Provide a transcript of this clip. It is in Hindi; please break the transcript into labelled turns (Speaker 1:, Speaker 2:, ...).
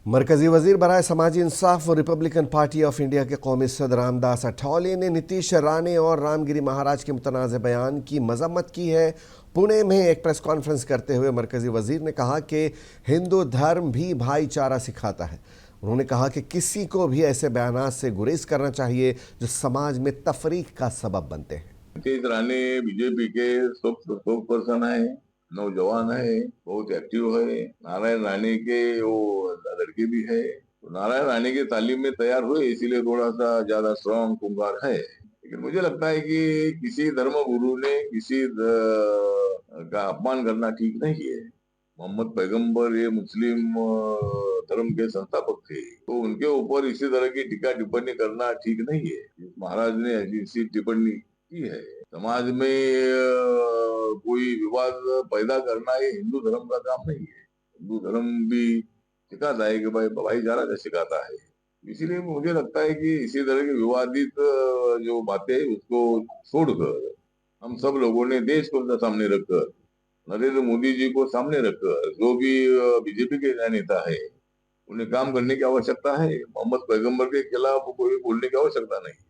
Speaker 1: मरकजी वजीर बराए समाजी इंसाफ और रिपब्लिकन पार्टी ऑफ इंडिया के कौमी सदर रामदास अठावले ने नीतीश राणे और रामगिरी महाराज के मुतनाज़ बयान की मजम्मत की है। पुणे में एक प्रेस कॉन्फ्रेंस करते हुए मरकजी वजीर ने कहा कि हिंदू धर्म भी भाईचारा सिखाता है। उन्होंने कहा कि किसी को भी ऐसे बयानात से गुरेज करना चाहिए जो समाज में तफरीक का सबब बनते हैं।
Speaker 2: नीतीश राणे बीजेपी के स्पोक्स पर्सन है, नौजवान है, बहुत एक्टिव है। नारायण राणे के वो लड़के भी है, तो नारायण राणे की तालीम में तैयार हुए, इसीलिए थोड़ा सा ज्यादा स्ट्रॉन्ग कुंभार है। लेकिन मुझे लगता है कि किसी धर्म गुरु ने किसी का अपमान करना ठीक नहीं है। मोहम्मद पैगंबर ये मुस्लिम धर्म के संस्थापक थे, तो उनके ऊपर इसी तरह की टीका टिप्पणी करना ठीक नहीं है। महाराज ने ऐसी टिप्पणी की है। समाज में कोई विवाद पैदा करना ये हिंदू धर्म का काम नहीं है। हिंदू धर्म भी सिखाता है कि भाई भाईचारा का सिखाता है। इसीलिए मुझे लगता है कि इसी तरह की विवादित जो बातें हैं उसको छोड़कर हम सब लोगों ने देश को सामने रखकर, नरेंद्र मोदी जी को सामने रखकर, जो भी बीजेपी के नेता है उन्हें काम करने की आवश्यकता है। मोहम्मद पैगंबर के खिलाफ कोई बोलने की आवश्यकता नहीं।